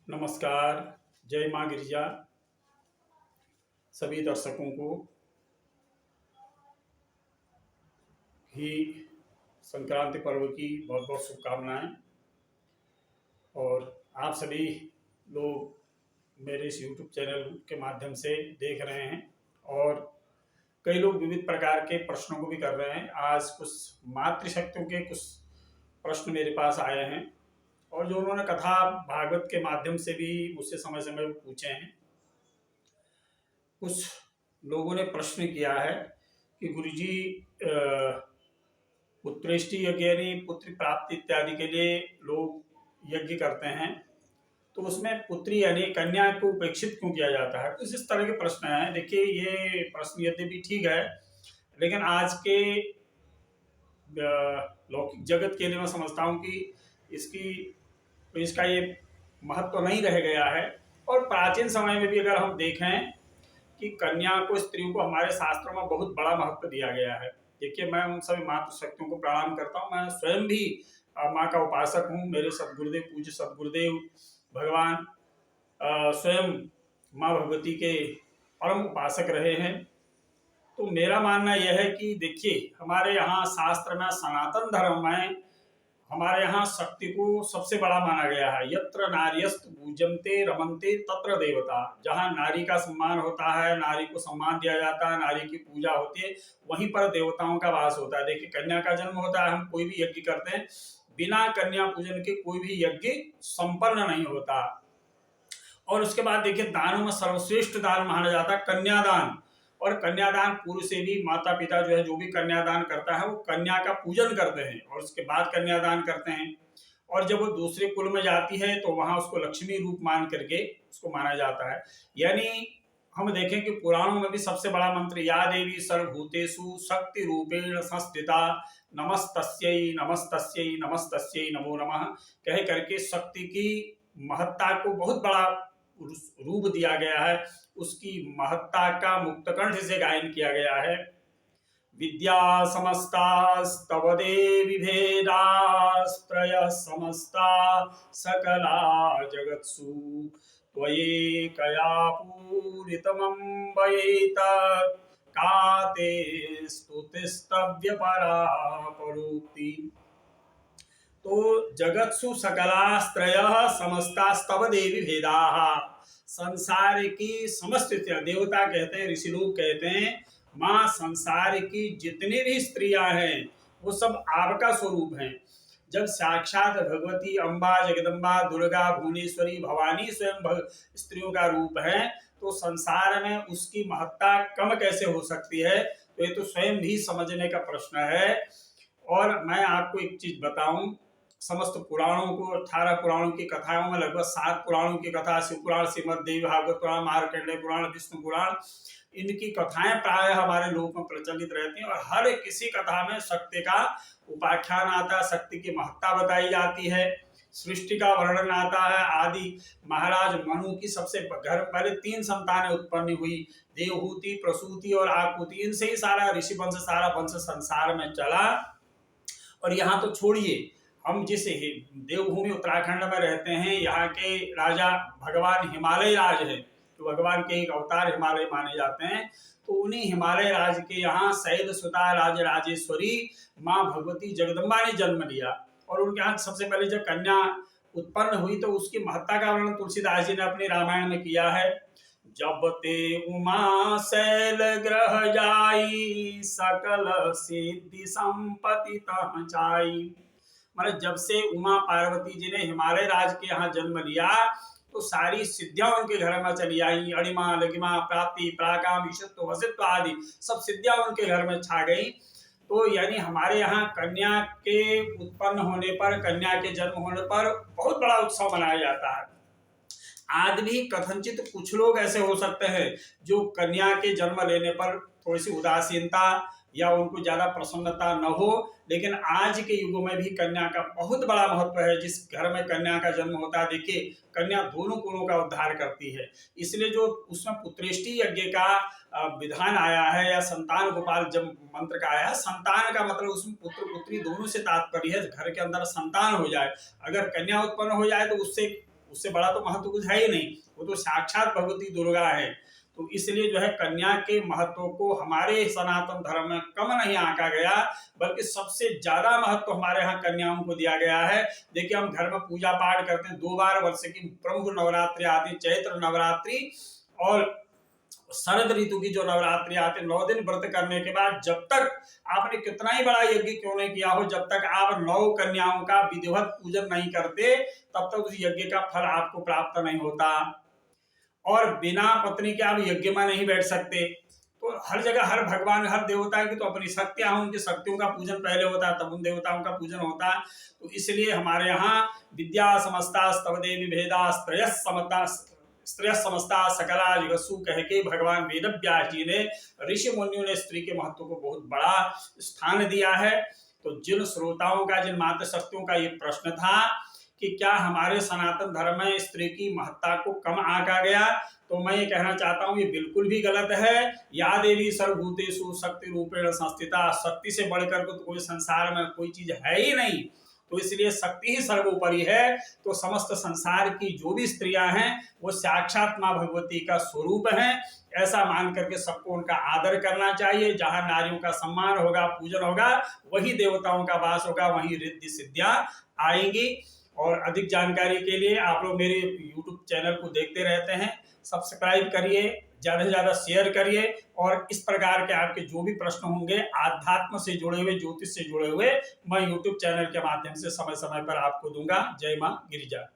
नमस्कार। जय माँ गिरिजा। सभी दर्शकों को ही संक्रांति पर्व की बहुत बहुत शुभकामनाएं। और आप सभी लोग मेरे इस YouTube चैनल के माध्यम से देख रहे हैं और कई लोग विविध प्रकार के प्रश्नों को भी कर रहे हैं। आज कुछ मातृशक्तियों के कुछ प्रश्न मेरे पास आए हैं और जो उन्होंने कथा भागवत के माध्यम से भी मुझसे समय समय पर पूछे हैं। कुछ लोगों ने प्रश्न किया है कि गुरुजी पुत्रेष्टि यज्ञ यानी पुत्र प्राप्ति इत्यादि के लिए लोग यज्ञ करते हैं, तो उसमें पुत्री यानी कन्या को उपेक्षित क्यों किया जाता है। कुछ इस तरह के प्रश्न हैं। देखिए, ये प्रश्न यद्यपि ठीक है, लेकिन आज के लौकिक जगत के लिए मैं समझता हूँ कि इसका ये महत्व नहीं रह गया है। और प्राचीन समय में भी अगर हम देखें कि कन्या को, स्त्रियों को हमारे शास्त्रों में बहुत बड़ा महत्व दिया गया है। देखिए, मैं उन सभी मातृशक्तियों को प्रणाम करता हूँ। मैं स्वयं भी माँ का उपासक हूँ। मेरे सदगुरुदेव, पूज्य सदगुरुदेव भगवान स्वयं माँ भगवती के परम उपासक रहे हैं। तो मेरा मानना यह है कि देखिए, हमारे यहाँ शास्त्र में, सनातन धर्म में हमारे यहाँ शक्ति को सबसे बड़ा माना गया है। यत्र नार्यस्तु पूज्यन्ते रमन्ते तत्र देवता। जहाँ नारी का सम्मान होता है, नारी को सम्मान दिया जाता है, नारी की पूजा होती है, वहीं पर देवताओं का वास होता है। देखिए, कन्या का जन्म होता है। हम कोई भी यज्ञ करते हैं, बिना कन्या पूजन के कोई भी यज्ञ संपन्न नहीं होता। और उसके बाद देखिए, दानों में सर्वश्रेष्ठ दान माना जाता है कन्यादान। और कन्यादान पूर्व से भी माता पिता जो है, जो भी कन्यादान करता है वो कन्या का पूजन करते हैं और उसके बाद कन्यादान करते हैं। और जब वो दूसरे कुल में जाती है तो वहां उसको लक्ष्मी रूप मान करके उसको माना जाता है। यानी हम देखें कि पुराणों में भी सबसे बड़ा मंत्र, या देवी सर्वभूतेषु शक्ति रूपेण संस्थिता नमस्तस्यै नमस्तस्यै नमस्तस्यै नमो नमः कह करके शक्ति की महत्ता को बहुत बड़ा रूप दिया गया है। उसकी महत्ता का मुक्तकंठ से गायन किया गया है। विद्या समस्तास्तव देवी भेदास्त्रयः समस्ता सकला जगत्सु त्वयैकया पूरितमम्बयेत का ते स्तुतिस्तव्य परा परोक्ति। तो जगत्सु सकलास्त्रयः समस्तास्तव देवी भेदाः। संसार की समस्त देवता कहते हैं, ऋषि लोग कहते हैं, माँ संसार की जितनी भी स्त्रियां हैं वो सब आपका स्वरूप हैं। जब साक्षात भगवती अम्बा, जगदम्बा, दुर्गा, भुवनेश्वरी, भवानी स्वयं स्त्रियों का रूप है, तो संसार में उसकी महत्ता कम कैसे हो सकती है। तो ये तो स्वयं भी समझने का प्रश्न है। और मैं आपको एक चीज बताऊं, समस्त पुराणों को, 18 पुराणों की कथाओं में लगभग 7 पुराणों की कथा, शिव पुराण, श्रीमद् देवी भागवत पुराण, मार्कंडेय पुराण, विष्णु पुराण, इनकी कथाएं प्राय हमारे लोक में प्रचलित रहती हैं। और हर किसी कथा में शक्ति का उपाख्यान आता है, शक्ति की महत्ता बताई जाती है, सृष्टि का वर्णन आता है। आदि महाराज मनु की सबसे घर पहले 3 संतानें उत्पन्न हुई, देवहूति, प्रसूति और आकुति। इनसे ही सारा ऋषि वंश, सारा वंश संसार में चला। और यहाँ तो छोड़िए, हम जिस देवभूमि उत्तराखंड में रहते हैं, यहाँ के राजा भगवान हिमालय राज है, तो भगवान के एक अवतार हिमालय माने जाते हैं। तो उन्हीं हिमालय राज के यहाँ शैल सुता राज राजेश्वरी माँ भगवती जगदम्बा ने जन्म लिया। और उनके यहाँ सबसे पहले जब कन्या उत्पन्न हुई तो उसकी महत्ता का वर्णन तुलसीदास जी ने अपने रामायण में किया है। जब ते उमा शैल ग्रह जाई सकल सिद्धि संपत्ति तह जाई। मतलब जब से उमा पार्वती जी ने हिमालय राज के यहाँ जन्म लिया तो सारी सिद्धियां उनके घर में चली आई। अणिमा, लगिमा, प्राप्ति, पराकाम, ईशत्व, वसित्व आदि सब सिद्धियां उनके घर में छा गई। तो यानी हमारे यहाँ कन्या के उत्पन्न होने पर, कन्या के जन्म होने पर बहुत बड़ा उत्सव मनाया जाता है। आज भी कथनचित कुछ लोग ऐसे हो सकते हैं जो कन्या के जन्म लेने पर थोड़ी सी उदासीनता या उनको ज्यादा प्रसन्नता न हो, लेकिन आज के युगों में भी कन्या का बहुत बड़ा महत्व है। जिस घर में कन्या का जन्म होता है, देखिए, कन्या दोनों कुलों का उद्धार करती है। इसलिए जो उसमें पुत्रेष्टि यज्ञ का विधान आया है, या संतान गोपाल जब मंत्र का आया है, संतान का मतलब उसमें पुत्र पुत्री दोनों से तात्पर्य है, घर के अंदर संतान हो जाए। अगर कन्या उत्पन्न हो जाए तो उससे उससे बड़ा तो महत्व कुछ है ही नहीं, वो तो साक्षात भगवती दुर्गा है। तो इसलिए जो है कन्या के महत्व को हमारे सनातन धर्म में कम नहीं आंका गया, बल्कि सबसे ज्यादा महत्व हमारे यहाँ कन्याओं को दिया गया है। देखिए हम घर में पूजा पाठ करते हैं, 2 बार वर्ष की प्रमुख नवरात्रि आती है, चैत्र नवरात्रि और शरद ऋतु की जो नवरात्रि आती है। 9 दिन व्रत करने के बाद जब तक आपने कितना ही बड़ा यज्ञ क्यों नहीं किया हो, जब तक आप 9 कन्याओं का विधिवत पूजन नहीं करते, तब तक उस यज्ञ का फल आपको प्राप्त नहीं होता। और बिना पत्नी के आप यज्ञ में नहीं बैठ सकते। तो हर जगह हर भगवान हर देवता की तो अपनी शक्तियां, उनकी शक्तियों का पूजन पहले होता है, तब उन देवताओं का पूजन होता है। तो इसलिए हमारे यहाँ विद्या समस्ता स्तव देवी भेदा स्त्रय समस्ता सकला जगत्सु कह के भगवान वेद व्यास जी ने, ऋषि मुनियों ने स्त्री के महत्व को बहुत बड़ा स्थान दिया है। तो जिन श्रोताओं का, जिन मातृशक्तियों का ये प्रश्न था कि क्या हमारे सनातन धर्म में स्त्री की महत्ता को कम आंका गया, तो मैं ये कहना चाहता हूँ ये बिल्कुल भी गलत है। या देवी सर्वभूतेषु शक्ति रूपेण संस्थिता, शक्ति से बढ़कर तो कोई संसार में कोई चीज है ही नहीं। तो इसलिए शक्ति ही सर्वोपरि है। तो समस्त संसार की जो भी स्त्रियां हैं वो साक्षात मां भगवती का स्वरूप हैं, ऐसा मान करके सबको उनका आदर करना चाहिए। जहां नारियों का सम्मान होगा, पूजन होगा, वही देवताओं का वास होगा, वही रिद्धि सिद्धियां आएंगी। और अधिक जानकारी के लिए आप लोग मेरे YouTube चैनल को देखते रहते हैं, सब्सक्राइब करिए, ज़्यादा से ज़्यादा शेयर करिए। और इस प्रकार के आपके जो भी प्रश्न होंगे आध्यात्म से जुड़े हुए, ज्योतिष से जुड़े हुए, मैं YouTube चैनल के माध्यम से समय समय पर आपको दूंगा। जय मां गिरिजा।